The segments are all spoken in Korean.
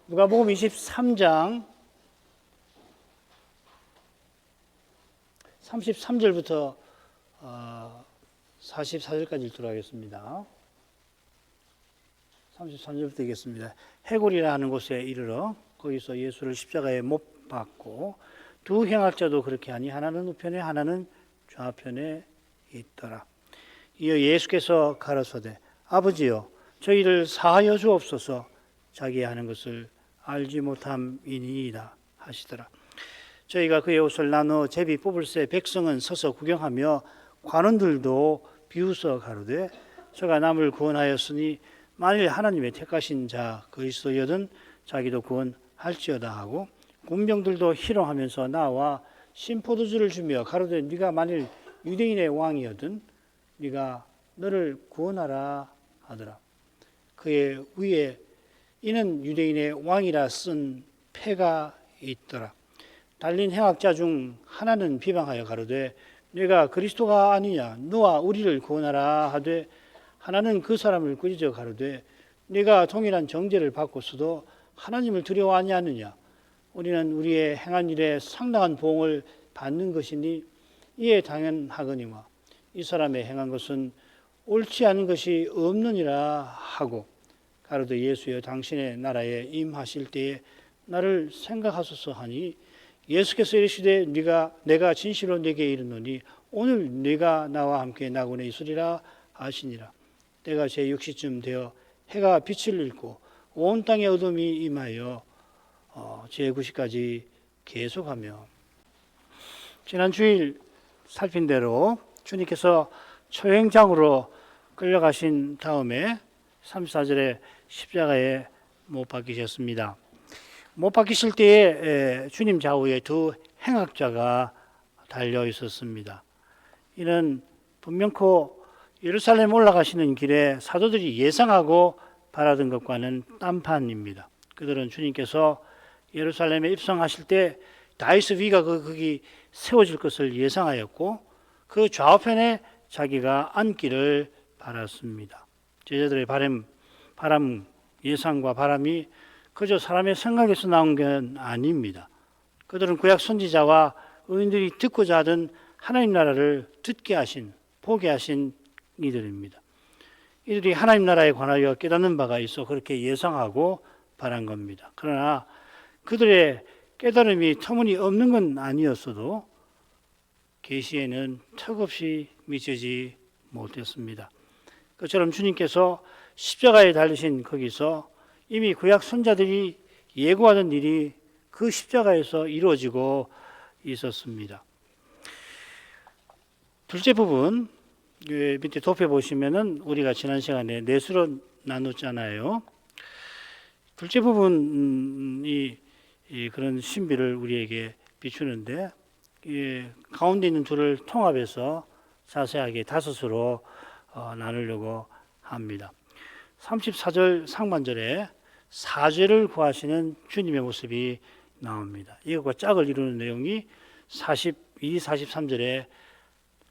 누가복음 23장 33절부터 44절까지 읽도록 하겠습니다. 33절부터 읽겠습니다. 해골이라 하는 곳에 이르러 거기서 예수를 십자가에 못 박고 두 행악자도 그렇게 하니 하나는 우편에 하나는 좌편에 있더라. 이어 예수께서 가라사대 아버지여 저희를 사하여 주옵소서 자기 하는 것을 알지 못함이니이다 하시더라. 저희가 그의 옷을 나누어 제비 뽑을새 백성은 서서 구경하며 관원들도 비웃어 가로되 저가 남을 구원하였으니 만일 하나님의 택하신 자 그리스도여든 자기도 구원할지어다 하고 군병들도 희롱하면서 나와 신포도주를 주며 가로되 네가 만일 유대인의 왕이여든 네가 너를 구원하라 하더라. 그의 위에 이는 유대인의 왕이라 쓴 패가 있더라. 달린 행악자 중 하나는 비방하여 가로되 네가 그리스도가 아니냐 너와 우리를 구원하라 하되 하나는 그 사람을 꾸짖어 가로되 네가 동일한 정죄를 받고서도 하나님을 두려워 아니하느냐 우리는 우리의 행한 일에 상당한 보응을 받는 것이니 이에 당연하거니와 이 사람의 행한 것은 옳지 않은 것이 없느니라 하고 가로되 예수여 당신의 나라에 임하실 때에 나를 생각하소서 하니 예수께서 이르시되 내가 진실로 네게 이르노니 오늘 네가 나와 함께 낙원에 있으리라 하시니라. 때가 제6시쯤 되어 해가 빛을 잃고 온 땅에 어둠이 임하여 제9시까지 계속하며 지난 주일 살핀 대로 주님께서 초행장으로 끌려가신 다음에 34절에 십자가에 못 박히셨습니다. 못 박히실 때에 주님 좌우에 두 행악자가 달려 있었습니다. 이는 분명코 예루살렘 올라가시는 길에 사도들이 예상하고 바라던 것과는 딴판입니다. 그들은 주님께서 예루살렘에 입성하실 때 다윗의 위가 거기 세워질 것을 예상하였고 그 좌우편에 자기가 앉기를 바랐습니다. 제자들의 바람 예상과 바람이 그저 사람의 생각에서 나온 게 아닙니다. 그들은 구약 선지자와 의인들이 듣고자 하던 하나님 나라를 듣게 하신, 보게 하신 이들입니다. 이들이 하나님 나라에 관하여 깨닫는 바가 있어 그렇게 예상하고 바란 겁니다. 그러나 그들의 깨달음이 터무니없는 건 아니었어도 계시에는 턱없이 미치지 못했습니다. 그처럼 주님께서 십자가에 달리신 거기서 이미 구약 선자들이 예고하던 일이 그 십자가에서 이루어지고 있었습니다. 둘째 부분 밑에 도표 보시면은 우리가 지난 시간에 넷으로 나눴잖아요. 둘째 부분이 그런 신비를 우리에게 비추는데 가운데 있는 둘을 통합해서 자세하게 다섯으로 나누려고 합니다. 34절 상반절에 사죄를 구하시는 주님의 모습이 나옵니다. 이것과 짝을 이루는 내용이 42, 43절에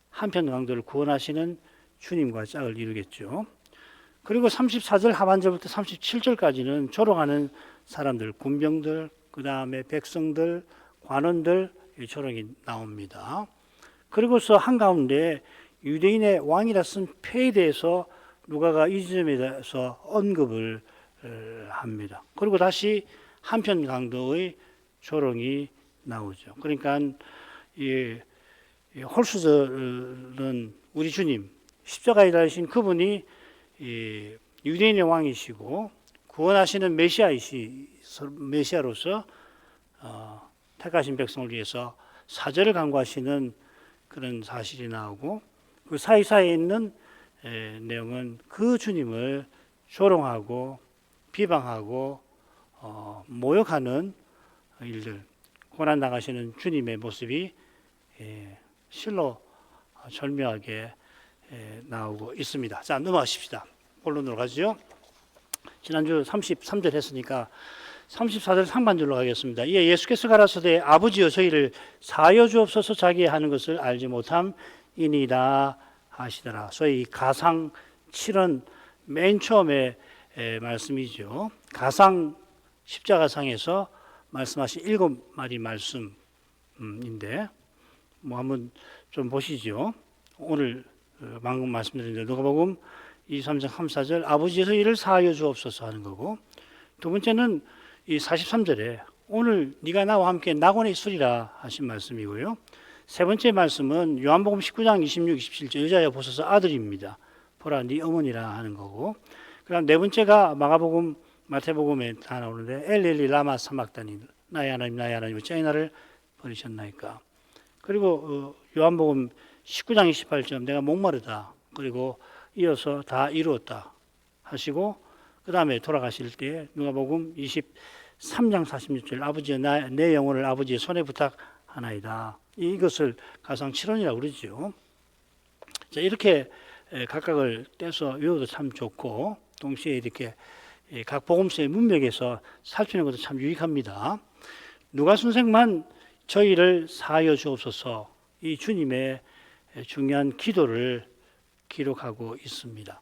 한편 강도를 구원하시는 주님과 짝을 이루겠죠. 그리고 34절 하반절부터 37절까지는 조롱하는 사람들, 군병들, 그 다음에 백성들, 관원들 조롱이 나옵니다. 그리고서 한가운데 유대인의 왕이라 쓴 패에 대해서 누가가 이 지점에 대해서 언급을 합니다. 그리고 다시 한편 강도의 조롱이 나오죠. 그러니까 이 홀수들은 우리 주님 십자가에 달리신 그분이 유대인의 왕이시고 구원하시는 메시아로서 택하신 백성을 위해서 사죄를 간구하시는 그런 사실이 나오고 그 사이사이에 있는 내용은 그 주님을 조롱하고 비방하고 모욕하는 일들, 고난 당하시는 주님의 모습이 실로 절묘하게 나오고 있습니다. 자, 넘어가십시다. 본론으로 가죠. 지난주 33절 했으니까 34절 상반절로 가겠습니다. 이에 예수께서 가라사대 아버지여 저희를 사하여 주옵소서 자기 하는 것을 알지 못함이니이다 하시더라. 소위 가상 7은 맨 처음에 말씀이죠. 가상 십자가상에서 말씀하신 7마디 말씀인데 뭐 한번 좀 보시죠. 오늘 방금 말씀드린 대로 누가복음 23장 34절 아버지에서 이를 사하여 주옵소서 하는 거고, 두 번째는 이 43절에 오늘 네가 나와 함께 낙원에 있으리라 하신 말씀이고요. 세 번째 말씀은 요한복음 19장 26, 27절 여자여 보소서 아들입니다. 보라 네 어머니라 하는 거고, 그다음 네 번째가 마가복음 마태복음에 다 나오는데 엘리 라마 사막다니 나의 하나님 나의 하나님 어찌하여 나를 버리셨나이까. 그리고 요한복음 19장 28절 내가 목마르다. 그리고 이어서 다 이루었다 하시고, 그 다음에 돌아가실 때 누가복음 23장 46절 아버지여 내 영혼을 아버지의 손에 부탁하나이다. 이것을 가상칠언이라고 그러죠. 자, 이렇게 각각을 떼서 외워도 참 좋고, 동시에 이렇게 각 복음서의 문맥에서 살피는 것도 참 유익합니다. 누가 선생만 저희를 사하여 주옵소서, 이 주님의 중요한 기도를 기록하고 있습니다.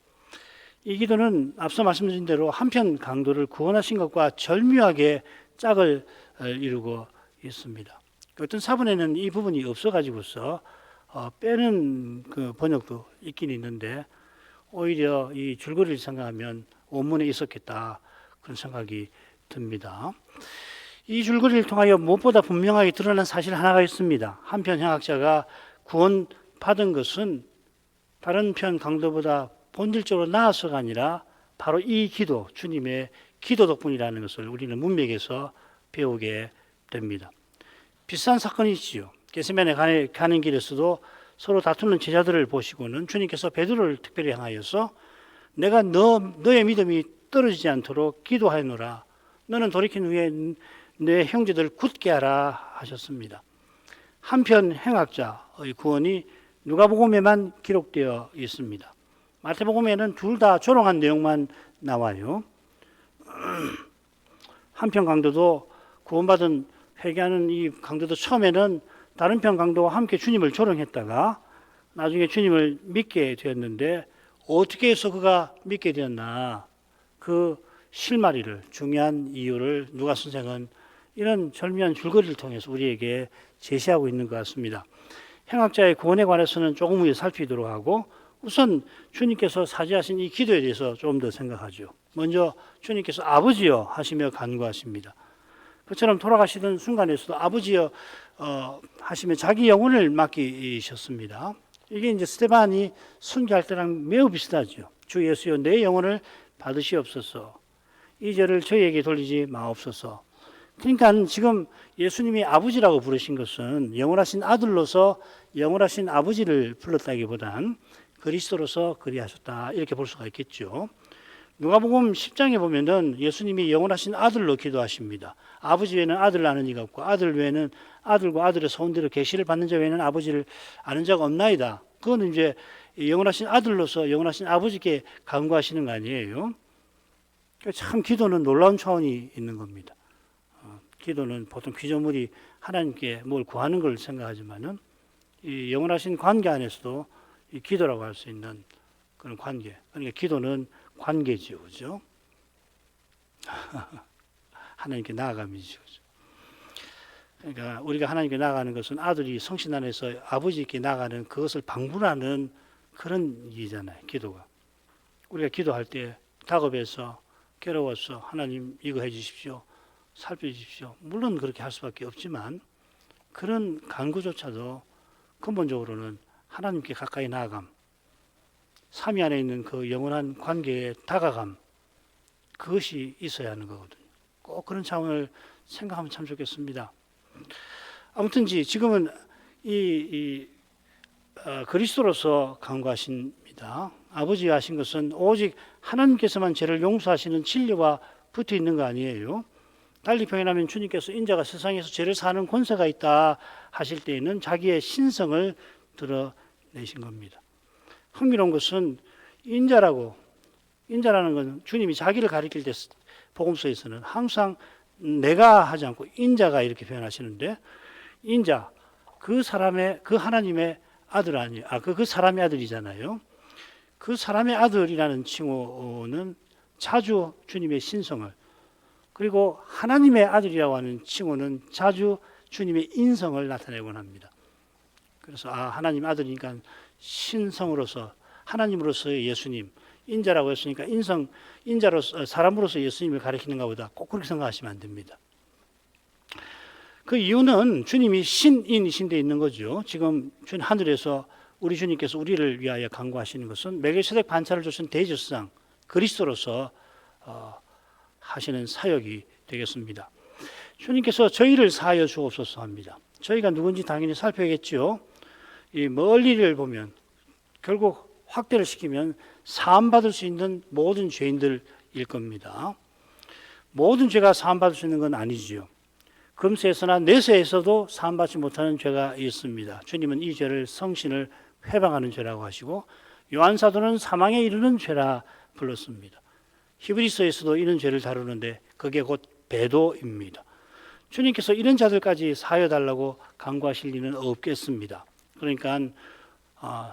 이 기도는 앞서 말씀드린 대로 한편 강도를 구원하신 것과 절묘하게 짝을 이루고 있습니다. 어떤 사본에는 이 부분이 없어가지고서 빼는 그 번역도 있긴 있는데, 오히려 이 줄거리를 생각하면 원문에 있었겠다 그런 생각이 듭니다. 이 줄거리를 통하여 무엇보다 분명하게 드러난 사실 하나가 있습니다. 한편 행학자가 구원받은 것은 다른 편 강도보다 본질적으로 나아서가 아니라 바로 이 기도, 주님의 기도 덕분이라는 것을 우리는 문맥에서 배우게 됩니다. 비슷한 사건이 있지요. 겟세마네 가는 길에서도 서로 다투는 제자들을 보시고는 주님께서 베드로를 특별히 향하여서 내가 너의 믿음이 떨어지지 않도록 기도하노라. 너는 돌이킨 후에 내 형제들을 굳게 하라 하셨습니다. 한편 행학자의 구원이 누가복음에만 기록되어 있습니다. 마태복음에는 둘 다 조롱한 내용만 나와요. 한편 강도도 구원받은 회개하는 이 강도도 처음에는 다른 편 강도와 함께 주님을 조롱했다가 나중에 주님을 믿게 되었는데, 어떻게 해서 그가 믿게 되었나, 그 실마리를, 중요한 이유를 누가 선생은 이런 절묘한 줄거리를 통해서 우리에게 제시하고 있는 것 같습니다. 행학자의 구원에 관해서는 조금 후에 살피도록 하고, 우선 주님께서 사죄하신 이 기도에 대해서 좀 더 생각하죠. 먼저 주님께서 아버지여 하시며 간구하십니다. 그처럼 돌아가시던 순간에서도 아버지여 하시며 자기 영혼을 맡기셨습니다. 이게 이제 스데반이 순교할 때랑 매우 비슷하죠. 주 예수여 내 영혼을 받으시옵소서. 이 죄를 저희에게 돌리지 마옵소서. 그러니까 지금 예수님이 아버지라고 부르신 것은 영원하신 아들로서 영원하신 아버지를 불렀다기보단 그리스도로서 그리하셨다, 이렇게 볼 수가 있겠죠. 누가복음 10장에 보면은 예수님이 영원하신 아들로 기도하십니다. 아버지 외에는 아들을 아는 이가 없고 아들 외에는 아들과 아들의 소원대로 계시를 받는 자 외에는 아버지를 아는 자가 없나이다. 그건 이제 영원하신 아들로서 영원하신 아버지께 간구하시는 거 아니에요. 참 기도는 놀라운 차원이 있는 겁니다. 기도는 보통 피조물이 하나님께 뭘 구하는 걸 생각하지만은 이 영원하신 관계 안에서도 이 기도라고 할 수 있는 그런 관계. 그러니까 기도는 관계지요, 그죠? 하나님께 나아감이죠. 그러니까 우리가 하나님께 나아가는 것은 아들이 성신 안에서 아버지께 나아가는 그것을 방문하는 그런 일이잖아요, 기도가. 우리가 기도할 때 다급해서 괴로워서 하나님 이거 해 주십시오, 살펴주십시오. 물론 그렇게 할 수밖에 없지만 그런 간구조차도 근본적으로는 하나님께 가까이 나아감, 삼위 안에 있는 그 영원한 관계에 다가감, 그것이 있어야 하는 거거든요. 꼭 그런 차원을 생각하면 참 좋겠습니다. 아무튼지 지금은 그리스도로서 간구하십니다. 아버지가 하신 것은 오직 하나님께서만 죄를 용서하시는 진리와 붙어 있는 거 아니에요. 달리 표현하면 주님께서 인자가 세상에서 죄를 사는 권세가 있다 하실 때에는 자기의 신성을 드러내신 겁니다. 흥미로운 것은 인자라는 건 주님이 자기를 가리킬 때 복음서에서는 항상 내가 하지 않고 인자가 이렇게 표현하시는데, 인자, 그 하나님의 아들 아니에요. 그 사람의 아들이잖아요. 그 사람의 아들이라는 칭호는 자주 주님의 신성을, 그리고 하나님의 아들이라고 하는 칭호는 자주 주님의 인성을 나타내곤 합니다. 그래서 하나님 아들이니까 신성으로서 하나님으로서의 예수님, 인자라고 했으니까 인자로서 사람으로서 예수님을 가리키는가 보다. 꼭 그렇게 생각하시면 안 됩니다. 그 이유는 주님이 신인이신 데 있는 거죠. 지금 하늘에서 우리 주님께서 우리를 위하여 간구하시는 것은 멜기세덱 반차를 주신 대제사장 그리스도로서 하시는 사역이 되겠습니다. 주님께서 저희를 사하여 주옵소서 합니다. 저희가 누군지 당연히 살펴야겠죠. 이 멀리를 보면 결국 확대를 시키면 사함받을 수 있는 모든 죄인들일 겁니다. 모든 죄가 사함받을 수 있는 건 아니지요. 금세에서나 내세에서도 사함받지 못하는 죄가 있습니다. 주님은 이 죄를 성신을 회방하는 죄라고 하시고 요한사도는 사망에 이르는 죄라 불렀습니다. 히브리서에서도 이런 죄를 다루는데 그게 곧 배도입니다. 주님께서 이런 자들까지 사하여 달라고 간구하실 리는 없겠습니다. 그러니까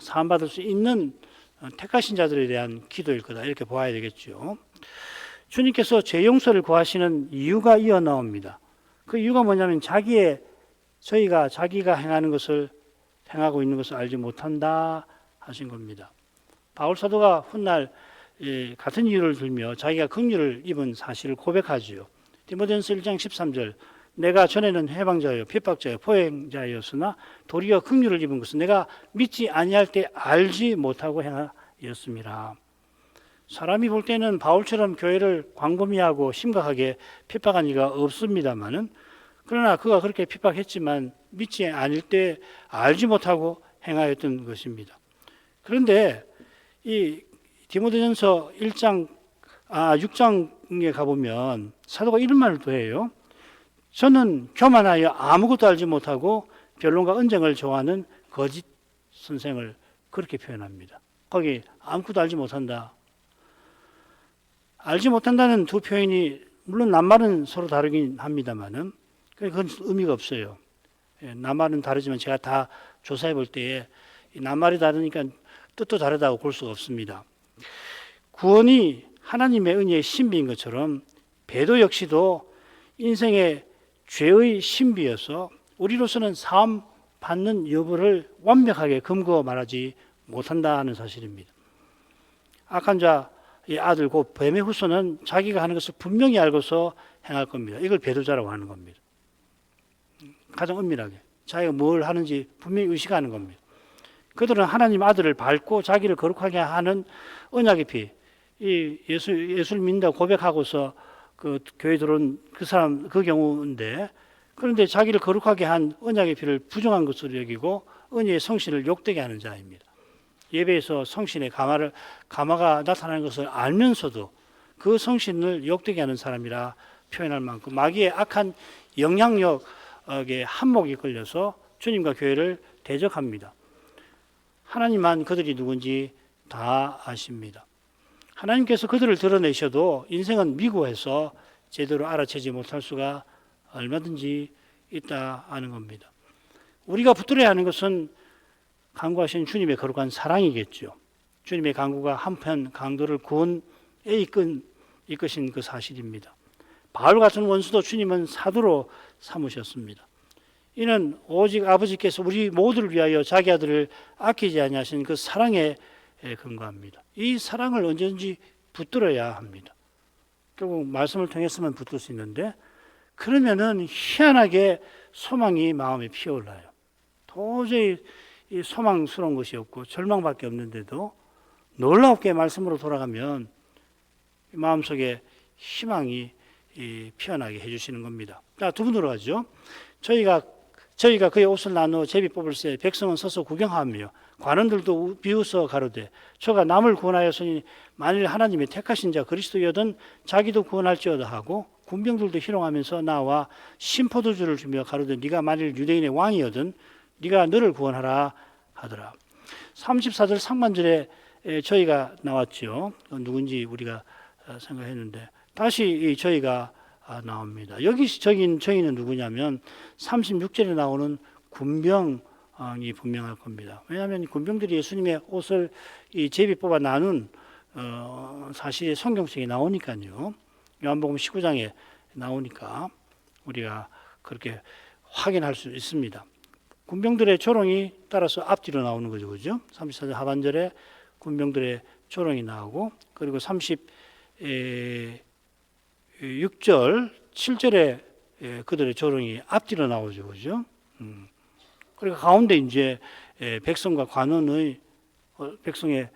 사함받을 수 있는 택하신 자들에 대한 기도일 거다 이렇게 보아야 되겠죠. 주님께서 죄 용서를 구하시는 이유가 이어 나옵니다. 그 이유가 뭐냐면 저희가 자기가 행하는 것을 행하고 있는 것을 알지 못한다 하신 겁니다. 바울 사도가 훗날 같은 이유를 들며 자기가 긍휼을 입은 사실을 고백하지요. 디모데전서 1장 13절 내가 전에는 해방자요 핍박자요 포행자였으나 도리어 긍휼을 입은 것은 내가 믿지 아니할 때 알지 못하고 행하였습니다. 사람이 볼 때는 바울처럼 교회를 광범위하고 심각하게 핍박한 이가 없습니다만은 그러나 그가 그렇게 핍박했지만 믿지 않을 때 알지 못하고 행하였던 것입니다. 그런데 이 디모데전서 6장에 가보면 사도가 이런 말을 또 해요. 저는 교만하여 아무것도 알지 못하고 변론과 언쟁을 좋아하는 거짓 선생을 그렇게 표현합니다. 거기 아무것도 알지 못한다. 알지 못한다는 두 표현이 물론 낱말은 서로 다르긴 합니다만은 그건 의미가 없어요. 낱말은 다르지만 제가 다 조사해 볼 때에 낱말이 다르니까 뜻도 다르다고 볼 수가 없습니다. 구원이 하나님의 은혜의 신비인 것처럼 배도 역시도 인생의 죄의 신비여서 우리로서는 사함 받는 여부를 완벽하게 금고 말하지 못한다는 사실입니다. 악한 자의 아들 곧 뱀의 후손은 자기가 하는 것을 분명히 알고서 행할 겁니다. 이걸 배도자라고 하는 겁니다. 가장 은밀하게 자기가 뭘 하는지 분명히 의식하는 겁니다. 그들은 하나님 아들을 밟고 자기를 거룩하게 하는 언약의 피, 이 예수를 믿는다고 고백하고서 그 교회 들어온 그 사람 그 경우인데 그런데 자기를 거룩하게 한 언약의 피를 부정한 것으로 여기고 은혜의 성신을 욕되게 하는 자입니다. 예배에서 성신의 가마가 나타나는 것을 알면서도 그 성신을 욕되게 하는 사람이라 표현할 만큼 마귀의 악한 영향력에 한몫이 걸려서 주님과 교회를 대적합니다. 하나님만 그들이 누군지 다 아십니다. 하나님께서 그들을 드러내셔도 인생은 미고해서 제대로 알아채지 못할 수가 얼마든지 있다 하는 겁니다. 우리가 붙들어야 하는 것은 간구하신 주님의 거룩한 사랑이겠죠. 주님의 간구가 한편 강도를 구원에 이끄신 그 사실입니다. 바울 같은 원수도 주님은 사도로 삼으셨습니다. 이는 오직 아버지께서 우리 모두를 위하여 자기 아들을 아끼지 아니하신 그 사랑에 근거합니다. 이 사랑을 언제든지 붙들어야 합니다. 결국 말씀을 통해서만 붙들 수 있는데 그러면은 희한하게 소망이 마음에 피어올라요. 도저히 이 소망스러운 것이 없고 절망밖에 없는데도 놀랍게 말씀으로 돌아가면 마음속에 희망이 피어나게 해주시는 겁니다. 자, 두 분으로 가죠. 저희가 그의 옷을 나누어 제비 뽑을새 백성은 서서 구경하며 관원들도 비웃어 가로되 저가 남을 구원하였으니 만일 하나님의 택하신 자 그리스도여든 자기도 구원할지어다 하고 군병들도 희롱하면서 나와 심포도주를 주며 가로되 네가 만일 유대인의 왕이여든 네가 너를 구원하라 하더라. 34절 상반절에 저희가 나왔죠. 누군지 우리가 생각했는데 다시 저희가 나옵니다. 여기 저희는 누구냐면 36절에 나오는 군병이 분명할 겁니다. 왜냐하면 군병들이 예수님의 옷을 이 제비 뽑아 나눈 사실이 성경 속에 나오니까요. 요한복음 19장에 나오니까 우리가 그렇게 확인할 수 있습니다. 군병들의 조롱이 따라서 앞뒤로 나오는 거죠. 그죠? 34절 하반절에 군병들의 조롱이 나오고, 그리고 36절, 7절에 그들의 조롱이 앞뒤로 나오죠. 그죠? 그리고 가운데 이제 백성과 관원의, 백성의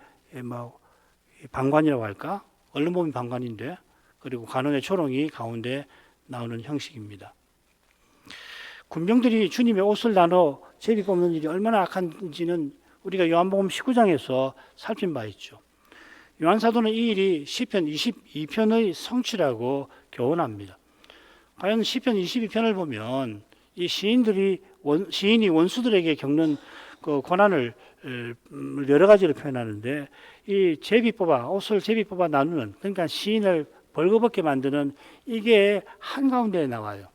방관이라고 할까? 얼른 보면 방관인데, 그리고 관원의 조롱이 가운데 나오는 형식입니다. 군병들이 주님의 옷을 나눠 제비 뽑는 일이 얼마나 악한지는 우리가 요한복음 19장에서 살핀 바 있죠. 요한 사도는 이 일이 시편 22편의 성취라고 교훈합니다. 과연 시편 22편을 보면 이 시인이 원수들에게 겪는 그 고난을 여러 가지로 표현하는데, 이 옷을 제비 뽑아 나누는, 그러니까 시인을 벌거벗게 만드는, 이게 한가운데에 나와요.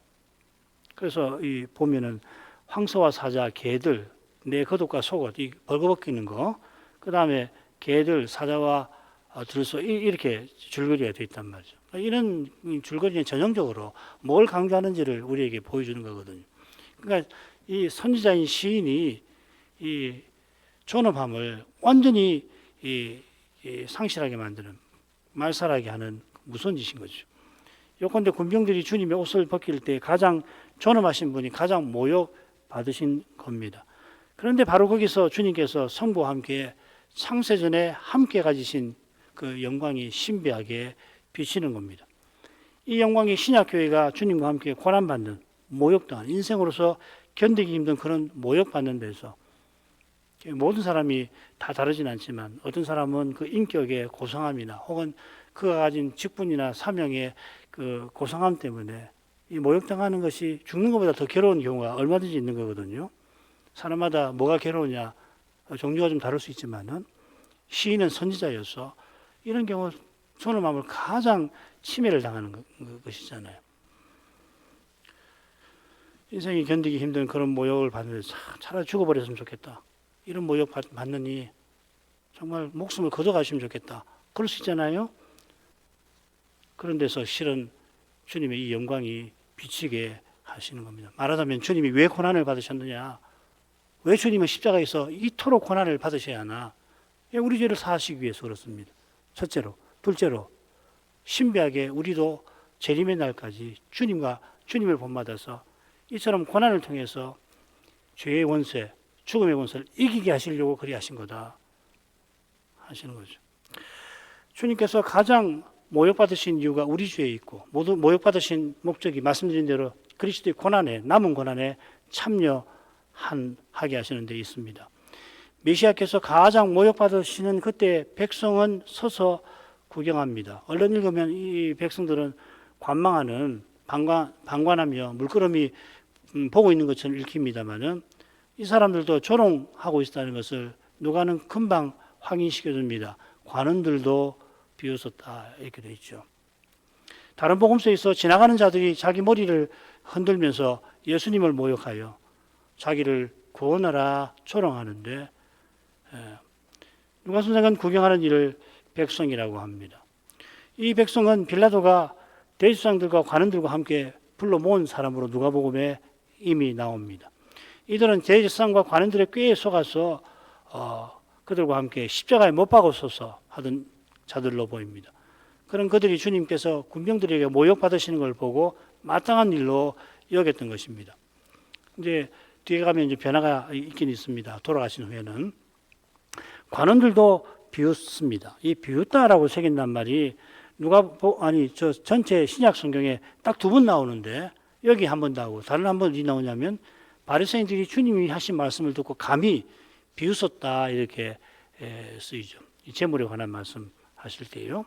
그래서 이 보면은 황소와 사자, 개들, 내 겉옷과 속옷, 이 벌거벗기는 거, 그 다음에 개들, 사자와 들소, 이렇게 줄거리가 되어 있단 말이죠. 이런 줄거리는 전형적으로 뭘 강조하는지를 우리에게 보여주는 거거든요. 그러니까 이 선지자인 시인이 이 존엄함을 완전히 상실하게 만드는, 말살하게 하는 무서운 짓인 거죠. 요컨대 군병들이 주님의 옷을 벗길 때 가장 존엄하신 분이 가장 모욕받으신 겁니다. 그런데 바로 거기서 주님께서 성부와 함께 창세전에 함께 가지신 그 영광이 신비하게 비치는 겁니다. 이 영광이 신약교회가 주님과 함께 고난받는, 모욕당한, 인생으로서 견디기 힘든 그런 모욕받는 데서, 모든 사람이 다 다르진 않지만 어떤 사람은 그 인격의 고상함이나 혹은 그가 가진 직분이나 사명의 그 고상함 때문에 이 모욕당하는 것이 죽는 것보다 더 괴로운 경우가 얼마든지 있는 거거든요. 사람마다 뭐가 괴로우냐 종류가 좀 다를 수 있지만은, 시인은 선지자여서 이런 경우 존엄함을 가장 침해를 당하는 것이잖아요. 인생이 견디기 힘든 그런 모욕을 받는데 차라리 죽어버렸으면 좋겠다. 이런 모욕 받느니 정말 목숨을 거둬가시면 좋겠다. 그럴 수 있잖아요. 그런 데서 실은 주님의 이 영광이 비치게 하시는 겁니다. 말하자면 주님이 왜 고난을 받으셨느냐? 왜 주님은 십자가에서 이토록 고난을 받으셔야 하나? 우리 죄를 사하시기 위해서 그렇습니다. 첫째로. 둘째로, 신비하게 우리도 재림의 날까지 주님을 본받아서 이처럼 고난을 통해서 죄의 원세, 죽음의 원세를 이기게 하시려고 그리 하신 거다 하시는 거죠. 주님께서 가장 모욕받으신 이유가 우리 죄에 있고, 모두 모욕받으신 목적이 말씀드린 대로 그리스도의 고난에, 남은 고난에 참여하게 하시는 데 있습니다. 메시아께서 가장 모욕받으시는 그때 백성은 서서 구경합니다. 얼른 읽으면 이 백성들은 관망하는, 방관하며 물끄러미 보고 있는 것처럼 읽힙니다만은, 이 사람들도 조롱하고 있다는 것을 누가는 금방 확인시켜 줍니다. 관원들도 비웃었다 이렇게 되어 있죠. 다른 복음서에서 지나가는 자들이 자기 머리를 흔들면서 예수님을 모욕하여 자기를 구원하라 조롱하는데, 누가 선생은 구경하는 이를 백성이라고 합니다. 이 백성은 빌라도가 대제사장들과 관원들과 함께 불러 모은 사람으로 누가복음에 이미 나옵니다. 이들은 대제사장과 관원들의 꾀에 속아서 그들과 함께 십자가에 못 박아서서 하던 자들로 보입니다. 그런 그들이 주님께서 군병들에게 모욕받으시는 걸 보고 마땅한 일로 여겼던 것입니다. 이제 뒤에 가면 이제 변화가 있긴 있습니다. 돌아가신 후에는 관원들도 비웃습니다. 이 비웃다라고 새긴단 말이 저 전체 신약 성경에 딱 두 번 나오는데, 여기 한 번 나오고 다른 한 번 어디 나오냐면, 바리새인들이 주님이 하신 말씀을 듣고 감히 비웃었다 이렇게 쓰이죠. 이 재물에 관한 말씀 하실 때요.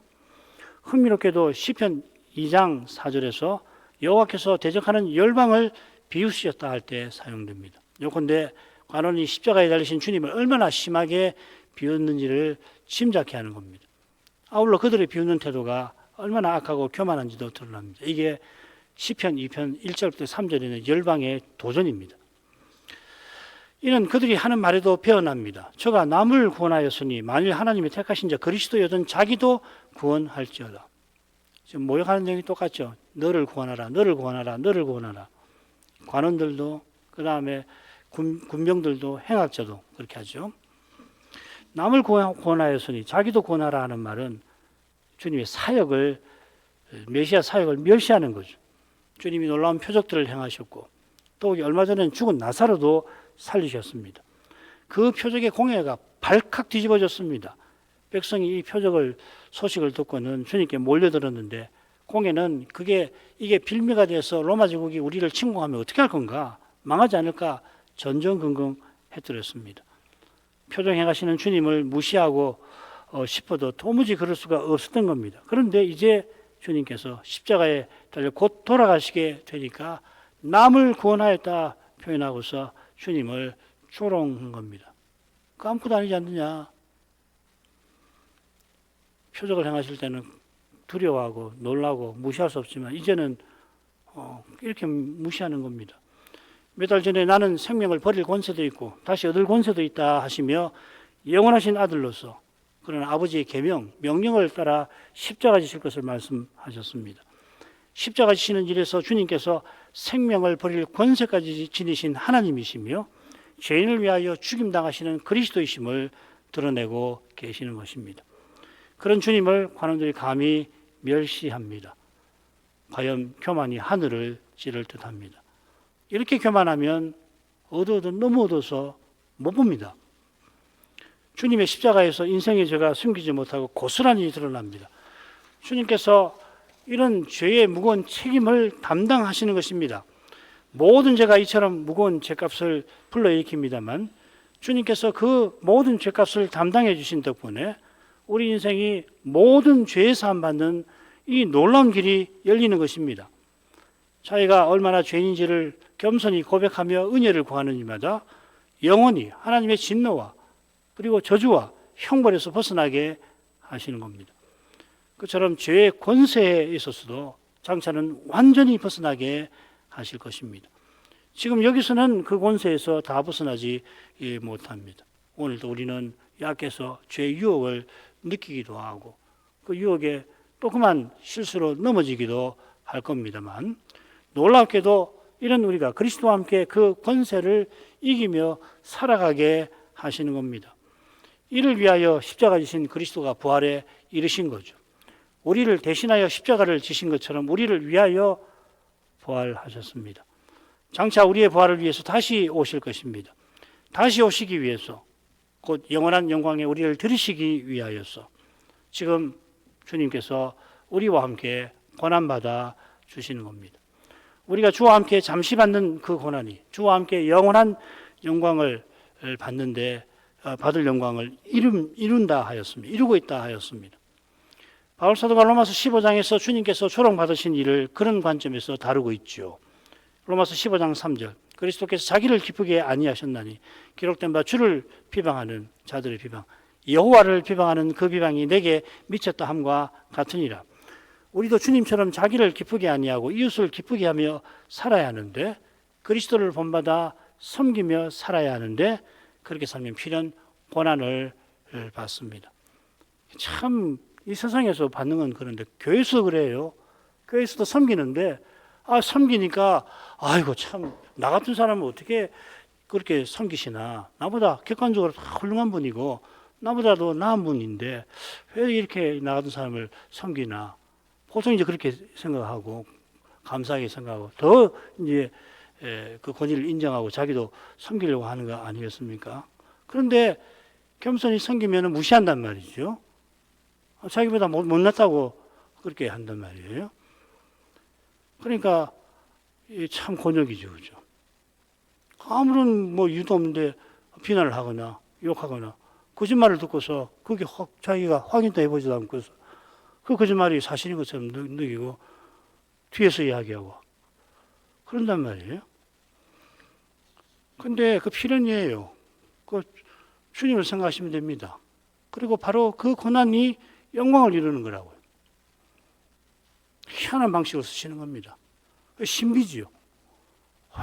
흥미롭게도 시편 2장 4절에서 여호와께서 대적하는 열방을 비웃으셨다 할 때 사용됩니다. 요컨대 관원이 십자가에 달리신 주님을 얼마나 심하게 비웃는지를 짐작케 하는 겁니다. 아울러 그들의 비웃는 태도가 얼마나 악하고 교만한지도 드러납니다. 이게 시편 2편 1절부터 3절에는 열방의 도전입니다. 이는 그들이 하는 말에도 배어납니다. 저가 남을 구원하였으니 만일 하나님이 택하신 자 그리스도여든 자기도 구원할지어다. 지금 모욕하는 내용이 똑같죠. 너를 구원하라, 너를 구원하라, 너를 구원하라. 관원들도 그 다음에 군병들도 행악자도 그렇게 하죠. 남을 구원하였으니 자기도 구원하라 하는 말은 주님의 사역을, 메시아 사역을 멸시하는 거죠. 주님이 놀라운 표적들을 행하셨고 또 얼마 전에 죽은 나사로도 살리셨습니다. 그 표적의 공예가 발칵 뒤집어졌습니다. 백성이 이 표적을 소식을 듣고는 주님께 몰려들었는데 공예는 이게 빌미가 돼서 로마 제국이 우리를 침공하면 어떻게 할 건가? 망하지 않을까? 전전긍긍해뜨렸습니다. 표적 행하시는 주님을 무시하고 싶어도 도무지 그럴 수가 없었던 겁니다. 그런데 이제 주님께서 십자가에 달려 곧 돌아가시게 되니까 남을 구원하였다 표현하고서 주님을 조롱한 겁니다. 그 아무것도 아니지 않느냐. 표적을 행하실 때는 두려워하고 놀라고 무시할 수 없지만 이제는 이렇게 무시하는 겁니다. 몇 달 전에 나는 생명을 버릴 권세도 있고 다시 얻을 권세도 있다 하시며 영원하신 아들로서 그런 아버지의 계명, 명령을 따라 십자가 지실 것을 말씀하셨습니다. 십자가 지시는 일에서 주님께서 생명을 버릴 권세까지 지니신 하나님이시며 죄인을 위하여 죽임당하시는 그리스도이심을 드러내고 계시는 것입니다. 그런 주님을 관원들이 감히 멸시합니다. 과연 교만이 하늘을 찌를 듯합니다. 이렇게 교만하면 너무 얻어서 못 봅니다. 주님의 십자가에서 인생의 죄가 숨기지 못하고 고스란히 드러납니다. 주님께서 이런 죄의 무거운 책임을 담당하시는 것입니다. 모든 죄가 이처럼 무거운 죄값을 불러일으킵니다만 주님께서 그 모든 죄값을 담당해 주신 덕분에 우리 인생이 모든 죄의 사함받는 이 놀라운 길이 열리는 것입니다. 자기가 얼마나 죄인인지를 겸손히 고백하며 은혜를 구하는 이마다 영원히 하나님의 진노와 그리고 저주와 형벌에서 벗어나게 하시는 겁니다. 그처럼 죄의 권세에 있어서도 장차는 완전히 벗어나게 하실 것입니다. 지금 여기서는 그 권세에서 다 벗어나지 못합니다. 오늘도 우리는 약해서 죄의 유혹을 느끼기도 하고 그 유혹에 또 그만 실수로 넘어지기도 할 겁니다만 놀랍게도 이런 우리가 그리스도와 함께 그 권세를 이기며 살아가게 하시는 겁니다. 이를 위하여 십자가 지신 그리스도가 부활에 이르신 거죠. 우리를 대신하여 십자가를 지신 것처럼 우리를 위하여 부활하셨습니다. 장차 우리의 부활을 위해서 다시 오실 것입니다. 다시 오시기 위해서 곧 영원한 영광에 우리를 들으시기 위하여서 지금 주님께서 우리와 함께 고난받아 주시는 겁니다. 우리가 주와 함께 잠시 받는 그 고난이 주와 함께 영원한 영광을 받을 영광을 이룬다 하였습니다. 이루고 있다 하였습니다. 바울 사도가 로마서 15장에서 주님께서 조롱받으신 일을 그런 관점에서 다루고 있죠. 로마서 15장 3절 그리스도께서 자기를 기쁘게 아니하셨나니 기록된 바 주를 비방하는 자들의 비방 여호와를 비방하는 그 비방이 내게 미쳤다 함과 같으니라. 우리도 주님처럼 자기를 기쁘게 아니하고 이웃을 기쁘게 하며 살아야 하는데 그리스도를 본받아 섬기며 살아야 하는데 그렇게 살면 필연 고난을 받습니다. 참 이 세상에서 받는 건 그런데 교회에서 그래요. 교회에서도 섬기는데 섬기니까 아이고 참 나 같은 사람은 어떻게 그렇게 섬기시나 나보다 객관적으로 다 훌륭한 분이고 나보다도 나은 분인데 왜 이렇게 나 같은 사람을 섬기나 보통 이제 그렇게 생각하고 감사하게 생각하고 더 이제 그 권위를 인정하고 자기도 섬기려고 하는 거 아니겠습니까? 그런데 겸손히 섬기면 무시한단 말이죠. 자기보다 못났다고 그렇게 한단 말이에요. 그러니까 참 곤욕이죠, 그죠? 아무런 이유도 없는데 비난을 하거나 욕하거나 거짓말을 듣고서 그게 자기가 확인도 해보지도 않고서 그 거짓말이 사실인 것처럼 느끼고 뒤에서 이야기하고 그런단 말이에요. 근데 그 필연이에요. 그 주님을 생각하시면 됩니다. 그리고 바로 그 고난이 영광을 이루는 거라고요. 희한한 방식으로 쓰시는 겁니다. 신비지요.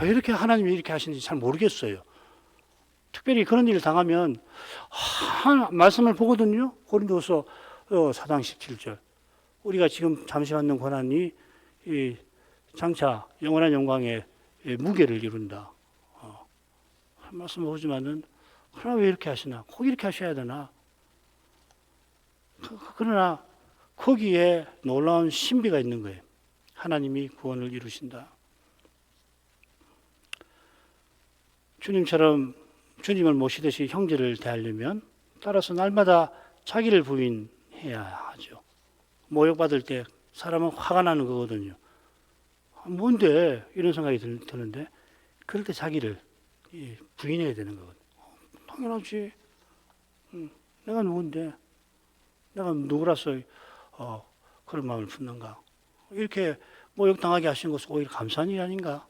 왜 이렇게 하나님이 이렇게 하시는지 잘 모르겠어요. 특별히 그런 일을 당하면 말씀을 보거든요. 고린도서 4장 17절 우리가 지금 잠시 받는 고난이 이 장차 영원한 영광의 무게를 이룬다. 말씀 보지만은 그러나 왜 이렇게 하시나? 꼭 이렇게 하셔야 되나? 그러나 거기에 놀라운 신비가 있는 거예요. 하나님이 구원을 이루신다. 주님처럼 주님을 모시듯이 형제를 대하려면 따라서 날마다 자기를 부인해야 하죠. 모욕받을 때 사람은 화가 나는 거거든요. 뭔데? 이런 생각이 드는데 그럴 때 자기를 부인해야 되는 거거든요. 당연하지. 내가 누군데? 내가 누구라서 그런 마음을 품는가? 이렇게 모욕당하게 하신 것은 오히려 감사한 일 아닌가?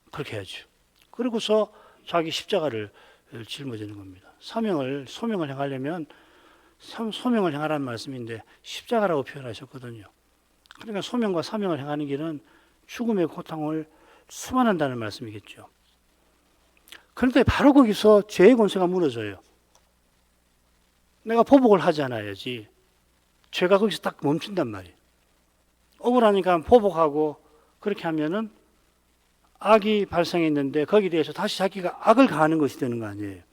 그렇게 해야죠. 그러고서 자기 십자가를 짊어지는 겁니다. 소명을 행하려면 소명을 행하라는 말씀인데 십자가라고 표현하셨거든요. 그러니까 소명과 사명을 행하는 길은 죽음의 고통을 수반한다는 말씀이겠죠. 그런데 바로 거기서 죄의 권세가 무너져요. 내가 보복을 하지 않아야지. 죄가 거기서 딱 멈춘단 말이에요. 억울하니까 보복하고 그렇게 하면은 악이 발생했는데 거기에 대해서 다시 자기가 악을 가하는 것이 되는 거 아니에요.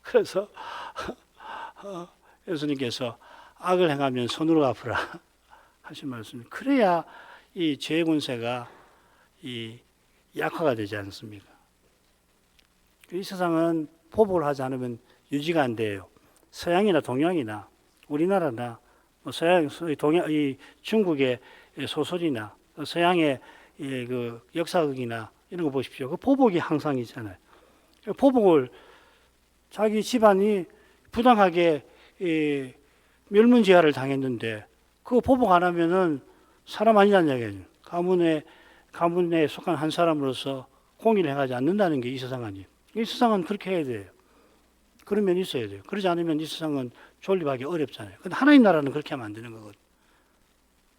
그래서 예수님께서 악을 행하면 손으로 갚으라 하신 말씀. 그래야 이 죄의 권세가 이 약화가 되지 않습니까? 이 세상은 보복을 하지 않으면 유지가 안 돼요. 서양이나 동양이나 우리나라나 서양, 동양, 이 중국의 소설이나 서양의 그 역사극이나 이런 거 보십시오. 그 보복이 항상 있잖아요. 보복을 자기 집안이 부당하게 멸문지화를 당했는데 그거 보복 안 하면은 사람 아니라는 얘기예요. 가문에 속한 한 사람으로서 공의를 행하지 않는다는 게 이 세상 아니에요. 이 세상은 그렇게 해야 돼요. 그런 면이 있어야 돼요. 그러지 않으면 이 세상은 존립하기 어렵잖아요. 근데 하나님 나라는 그렇게 하면 안 되는 거거든요.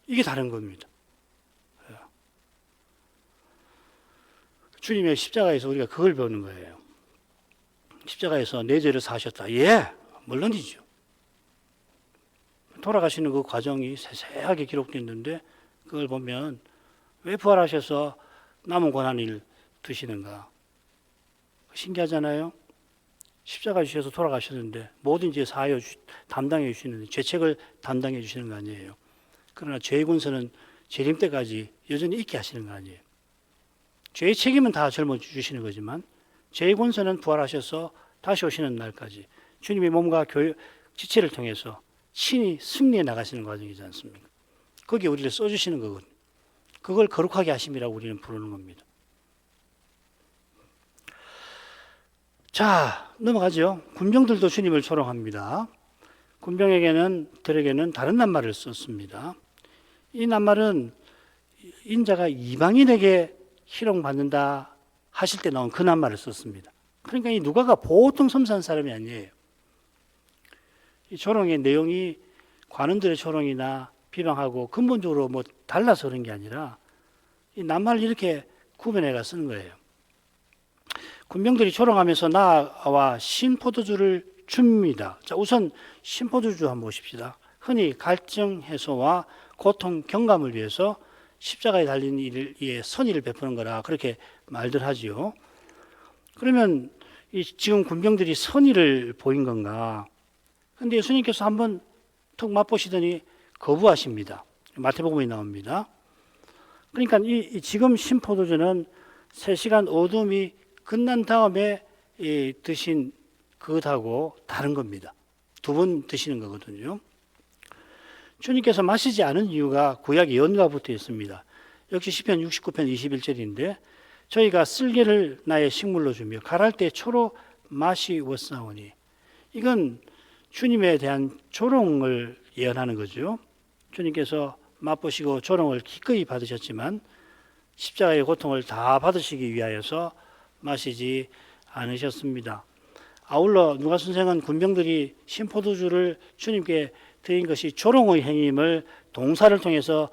이게 다른 겁니다. 주님의 십자가에서 우리가 그걸 배우는 거예요. 십자가에서 내 죄를 사하셨다. 예, 물론이죠. 돌아가시는 그 과정이 세세하게 기록되어 있는데 그걸 보면 왜 부활하셔서 남은 고난을 드시는가? 신기하잖아요. 십자가 주셔서 돌아가셨는데 모든 죄 사하여 담당해 주시는 죄책을 담당해 주시는 거 아니에요. 그러나 죄의 권세는 재림 때까지 여전히 있게 하시는 거 아니에요. 죄의 책임은 다 짊어 주시는 거지만 죄의 권세는 부활하셔서 다시 오시는 날까지 주님의 몸과 지체를 통해서 친히 승리해 나가시는 과정이지 않습니까? 거기에 우리를 써주시는 거거든요. 그걸 거룩하게 하심이라고 우리는 부르는 겁니다. 자, 넘어가죠. 군병들도 주님을 조롱합니다. 군병에게는 다른 낱말을 썼습니다. 이 낱말은 인자가 이방인에게 희롱받는다 하실 때 나온 그 낱말을 썼습니다. 그러니까 이 누가가 보통 섬세한 사람이 아니에요. 이 조롱의 내용이 관원들의 조롱이나 비방하고 근본적으로 뭐 달라서 그런 게 아니라 이 낱말을 이렇게 구분해가 쓰는 거예요. 군병들이 조롱하면서 나와 신포도주를 줍니다. 자, 우선 신포도주 한번 보십시다. 흔히 갈증 해소와 고통 경감을 위해서 십자가에 달린 이에 선의를 베푸는 거라 그렇게 말들 하지요. 그러면 지금 군병들이 선의를 보인 건가? 근데 예수님께서 한번 턱 맛보시더니 거부하십니다. 마태복음에 나옵니다. 그러니까 지금 신포도주는 3시간 어둠이 끝난 다음에 드신 그것하고 다른 겁니다. 2번 드시는 거거든요. 주님께서 마시지 않은 이유가 구약 예언과 붙어 있습니다. 역시 시편 69편 21절인데 저희가 쓸개를 나의 식물로 주며 갈할 때 초로 마시웠사오니 이건 주님에 대한 조롱을 예언하는 거죠. 주님께서 맛보시고 조롱을 기꺼이 받으셨지만 십자가의 고통을 다 받으시기 위하여서 마시지 않으셨습니다. 아울러 누가 선생은 군병들이 신포도주를 주님께 드린 것이 조롱의 행임을 동사를 통해서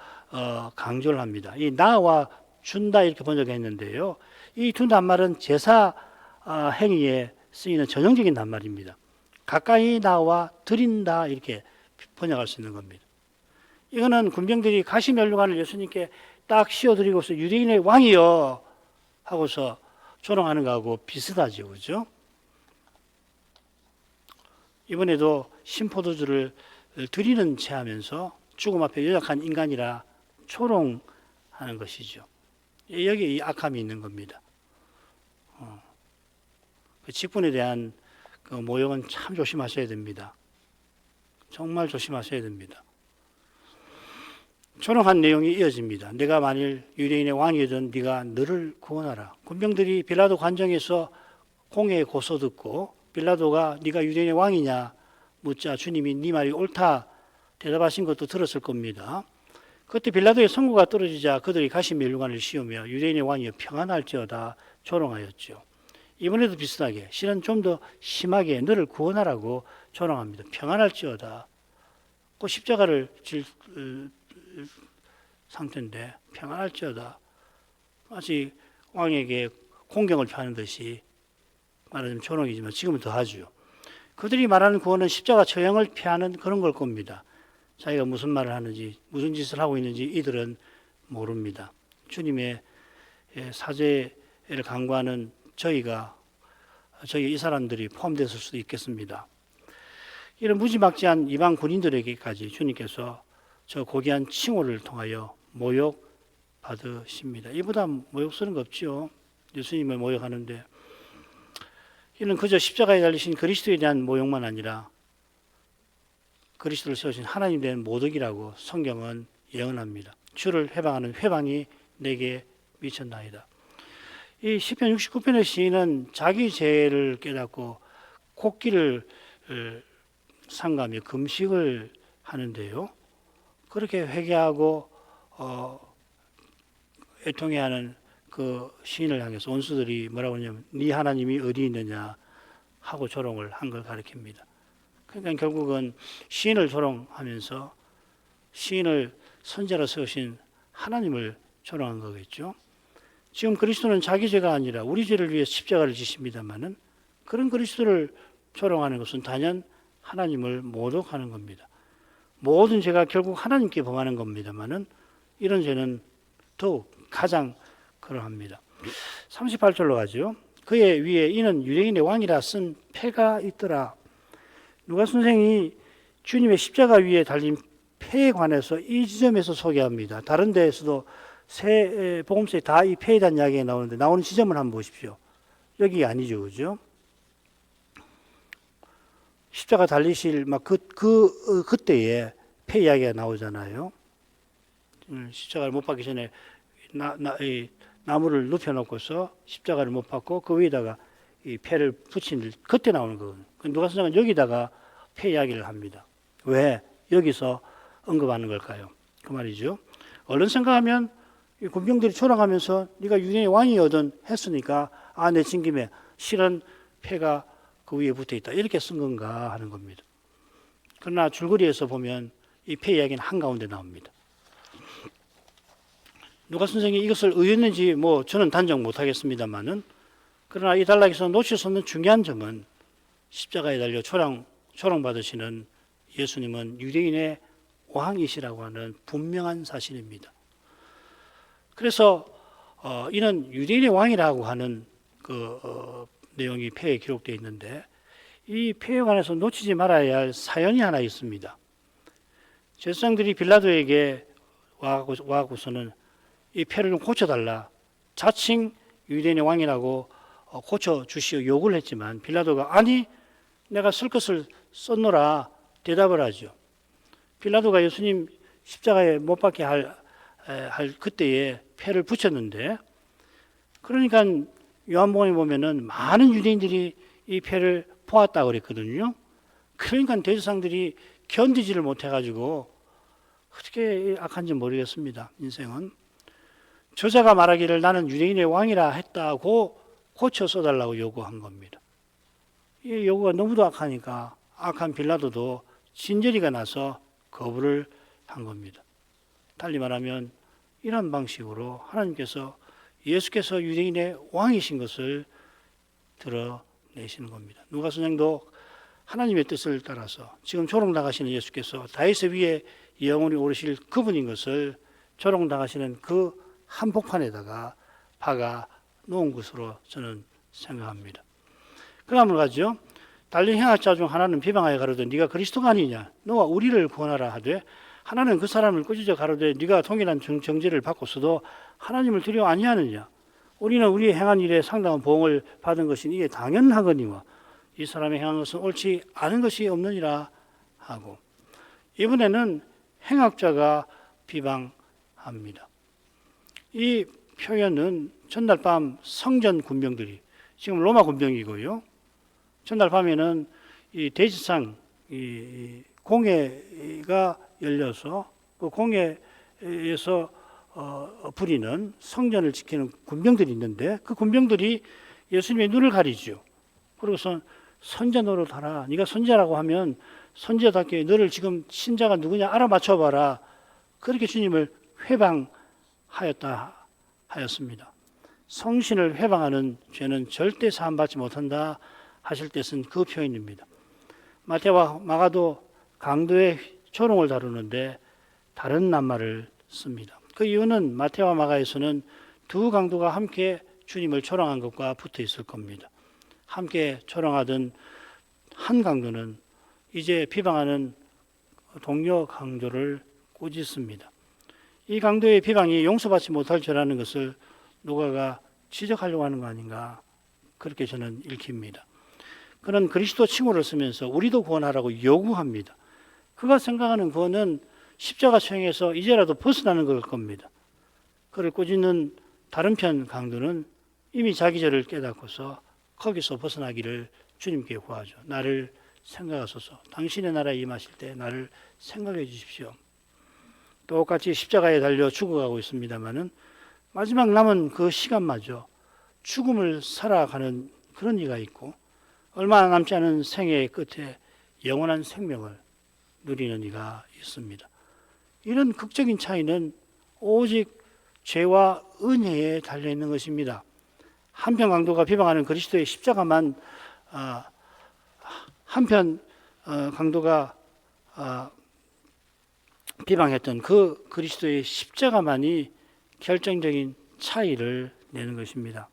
강조를 합니다. 이 나와 준다 이렇게 번역했는데요. 이 두 낱말은 제사 행위에 쓰이는 전형적인 낱말입니다. 가까이 나와 드린다 이렇게 번역할 수 있는 겁니다. 이거는 군병들이 가시면류관을 예수님께 딱 씌워드리고서 유대인의 왕이여 하고서 조롱하는 거하고 비슷하죠. 그죠? 이번에도 신포도주를 드리는 채 하면서 죽음 앞에 연약한 인간이라 조롱하는 것이죠. 여기에 이 악함이 있는 겁니다. 그 직분에 대한 그 모욕은 참 조심하셔야 됩니다. 정말 조심하셔야 됩니다. 조롱한 내용이 이어집니다. 내가 만일 유대인의 왕이든 네가 너를 구원하라. 군병들이 빌라도 관정에서 공회의 고소 듣고 빌라도가 네가 유대인의 왕이냐 묻자 주님이 네 말이 옳다 대답하신 것도 들었을 겁니다. 그때 빌라도의 선고가 떨어지자 그들이 가시면류관을 씌우며 유대인의 왕이여 평안할지어다 조롱하였죠. 이번에도 비슷하게 실은 좀 더 심하게 너를 구원하라고 조롱합니다. 평안할지어다. 그 십자가를 질 상태인데 평안할지어다. 마치 왕에게 공경을 표하는 듯이 말하자면 조롱이지만 지금은 더 하죠. 그들이 말하는 구원은 십자가 처형을 피하는 그런 걸 겁니다. 자기가 무슨 말을 하는지 무슨 짓을 하고 있는지 이들은 모릅니다. 주님의 사죄를 간구하는 저희 이 사람들이 포함됐을 수도 있겠습니다. 이런 무지막지한 이방 군인들에게까지 주님께서 저 고귀한 칭호를 통하여 모욕받으십니다. 이보다 모욕스러운 거 없죠. 예수님을 모욕하는데 이는 그저 십자가에 달리신 그리스도에 대한 모욕만 아니라 그리스도를 세우신 하나님에 대한 모독이라고 성경은 예언합니다. 주를 회방하는 회방이 내게 미쳤나이다. 이 시편 69편의 시인은 자기 죄를 깨닫고 곡기를 삼가며 금식을 하는데요. 그렇게 회개하고 애통해하는 그 시인을 향해서 원수들이 뭐라고 하냐면 네 하나님이 어디 있느냐 하고 조롱을 한 걸 가리킵니다. 그러니까 결국은 시인을 조롱하면서 시인을 선제로 세우신 하나님을 조롱한 거겠죠. 지금 그리스도는 자기 죄가 아니라 우리 죄를 위해 십자가를 지십니다마는 그런 그리스도를 조롱하는 것은 단연 하나님을 모독하는 겁니다. 모든 죄가 결국 하나님께 범하는 겁니다마는 이런 죄는 더욱 가장 그러합니다. 38절로 가죠. 그의 위에 이는 유대인의 왕이라 쓴 패가 있더라. 누가 선생이 주님의 십자가 위에 달린 패에 관해서 이 지점에서 소개합니다. 다른 데에서도 새 복음서에 다 이 패에 대한 이야기가 나오는데 나오는 지점을 한번 보십시오. 여기 아니죠, 그죠? 십자가 달리실 그때에 패 이야기가 나오잖아요. 십자가를 못 박기 전에 나무를 눕혀놓고서 십자가를 못 박고 그 위에다가 이 패를 붙인 그때 나오는 거거든요. 누가 선생은 여기다가 패 이야기를 합니다. 왜 여기서 언급하는 걸까요? 그 말이죠. 얼른 생각하면 이 군병들이 조롱하면서 네가 유대인의 왕이거든 했으니까 내친 김에 실은 패가 그 위에 붙어 있다 이렇게 쓴 건가 하는 겁니다. 그러나 줄거리에서 보면 이 패 이야기는 한가운데 나옵니다. 누가 선생이 이것을 의였는지 저는 단정 못하겠습니다만은 그러나 이 단락에서 놓칠 수 없는 중요한 점은 십자가에 달려 조롱받으시는 예수님은 유대인의 왕이시라고 하는 분명한 사실입니다. 그래서 이는 유대인의 왕이라고 하는 내용이 패에 기록되어 있는데 이 패에 관해서 놓치지 말아야 할 사연이 하나 있습니다. 제사장들이 빌라도에게 와갖고서는 이 패를 좀 고쳐달라. 자칭 유대인의 왕이라고 고쳐주시오 요구를 했지만 빌라도가 아니 내가 쓸 것을 썼노라 대답을 하죠. 빌라도가 예수님 십자가에 못 박게 할 그때에 패를 붙였는데 그러니까 요한복음에 보면은 많은 유대인들이 이 패를 보았다고 그랬거든요. 그러니까 대제사장들이 견디지를 못해가지고 어떻게 악한지 모르겠습니다. 인생은. 저자가 말하기를 나는 유대인의 왕이라 했다고 고쳐 써달라고 요구한 겁니다. 이 요구가 너무도 악하니까 악한 빌라도도 진저리가 나서 거부를 한 겁니다. 달리 말하면 이런 방식으로 하나님께서 예수께서 유대인의 왕이신 것을 드러내시는 겁니다. 누가 선생도 하나님의 뜻을 따라서 지금 조롱당하시는 예수께서 다윗의 위에 영원히 오르실 그분인 것을 조롱당하시는 그 한복판에다가 박아 놓은 것으로 저는 생각합니다. 그다음으로 가죠. 달리 행할 자 중 하나는 비방하여 가로되 네가 그리스도가 아니냐 너와 우리를 구원하라 하되 하나는 그 사람을 꾸짖어 가로되 네가 동일한 정죄를 받고서도 하나님을 두려워 아니하느냐 우리는 우리의 행한 일에 상당한 보응을 받은 것이니 이에 당연하거니와 이 사람의 행한 것은 옳지 않은 것이 없느니라 하고 이번에는 행악자가 비방합니다. 이 표현은 전날 밤 성전 군병들이 지금 로마 군병이고요. 전날 밤에는 이 대지상 이 공회가 열려서 그 공회에서 부리는 성전을 지키는 군병들이 있는데 그 군병들이 예수님의 눈을 가리죠. 그러고서 선자 노릇하라. 네가 선자라고 하면 선자답게 너를 지금 신자가 누구냐 알아맞혀봐라. 그렇게 주님을 회방하였다 하였습니다. 성신을 회방하는 죄는 절대 사함받지 못한다 하실 때 쓴 그 표현입니다. 마태와 마가도 강도의 조롱을 다루는데 다른 낱말을 씁니다. 그 이유는 마태와 마가에서는 두 강도가 함께 주님을 조롱한 것과 붙어 있을 겁니다. 함께 조롱하던 한 강도는 이제 비방하는 동료 강도를 꾸짖습니다. 이 강도의 비방이 용서받지 못할 죄라는 것을 누가가 지적하려고 하는 거 아닌가 그렇게 저는 읽힙니다. 그는 그리스도 칭호를 쓰면서 우리도 구원하라고 요구합니다. 그가 생각하는 구원은 십자가 수행에서 이제라도 벗어나는 걸 겁니다. 그를 꾸짖는 다른 편 강도는 이미 자기 죄를 깨닫고서 거기서 벗어나기를 주님께 구하죠. 나를 생각하소서. 당신의 나라에 임하실 때 나를 생각해 주십시오. 똑같이 십자가에 달려 죽어가고 있습니다마는 마지막 남은 그 시간마저 죽음을 살아가는 그런 이가 있고 얼마 남지 않은 생애의 끝에 영원한 생명을 누리는 이가 있습니다. 이런 극적인 차이는 오직 죄와 은혜에 달려있는 것입니다. 한편 강도가 비방하는 그리스도의 십자가만 한편 강도가 비방했던 그 그리스도의 십자가만이 결정적인 차이를 내는 것입니다.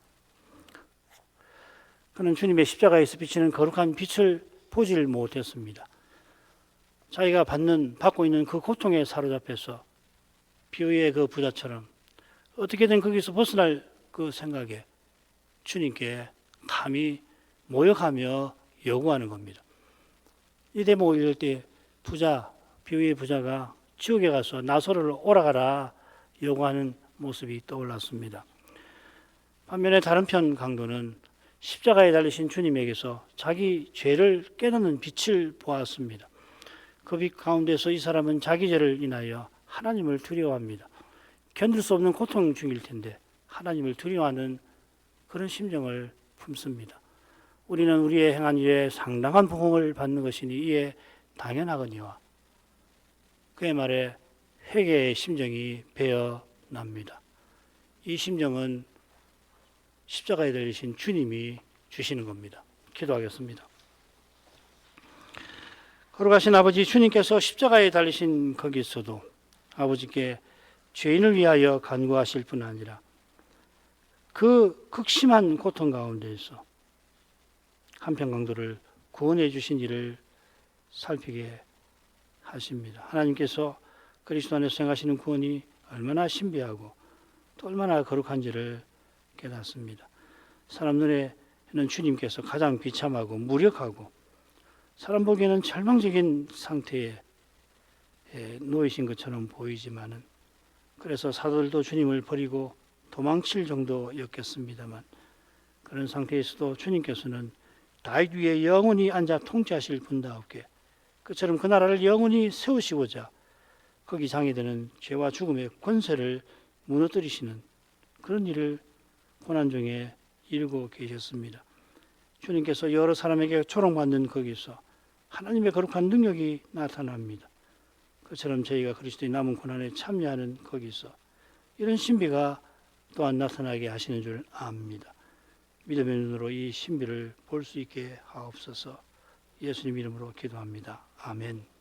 그는 주님의 십자가에서 비치는 거룩한 빛을 보질 못했습니다. 자기가 받고 있는 그 고통에 사로잡혀서 비유의 그 부자처럼 어떻게든 거기서 벗어날 그 생각에 주님께 감히 모욕하며 요구하는 겁니다. 이 대목을 읽을 때 비유의 부자가 지옥에 가서 나사로를 오라가라 요구하는 모습이 떠올랐습니다. 반면에 다른 편 강도는 십자가에 달리신 주님에게서 자기 죄를 깨닫는 빛을 보았습니다. 그 빛 가운데서 이 사람은 자기 죄를 인하여 하나님을 두려워합니다. 견딜 수 없는 고통 중일 텐데 하나님을 두려워하는 그런 심정을 품습니다. 우리는 우리의 행한 일에 상당한 보응을 받는 것이니 이에 당연하거니와 그의 말에 회개의 심정이 배어납니다. 이 심정은 십자가에 달리신 주님이 주시는 겁니다. 기도하겠습니다. 거룩하신 아버지 주님께서 십자가에 달리신 거기서도 아버지께 죄인을 위하여 간구하실 뿐 아니라 그 극심한 고통 가운데에서 한편 강도를 구원해 주신 일을 살피게 하십니다. 하나님께서 그리스도 안에서 행하시는 구원이 얼마나 신비하고 또 얼마나 거룩한지를 깨닫습니다. 사람 눈에는 주님께서 가장 비참하고 무력하고 사람 보기에는 절망적인 상태에 놓이신 것처럼 보이지만은 그래서 사도들도 주님을 버리고 도망칠 정도였겠습니다만 그런 상태에서도 주님께서는 다윗 위에 영원히 앉아 통치하실 분다옵게 그처럼 그 나라를 영원히 세우시고자 거기 장애되는 죄와 죽음의 권세를 무너뜨리시는 그런 일을 고난 중에 이루고 계셨습니다. 주님께서 여러 사람에게 조롱받는 거기서 하나님의 거룩한 능력이 나타납니다. 그처럼 저희가 그리스도의 남은 고난에 참여하는 거기서 이런 신비가 또한 나타나게 하시는 줄 압니다. 믿음의 눈으로 이 신비를 볼 수 있게 하옵소서. 예수님 이름으로 기도합니다. 아멘.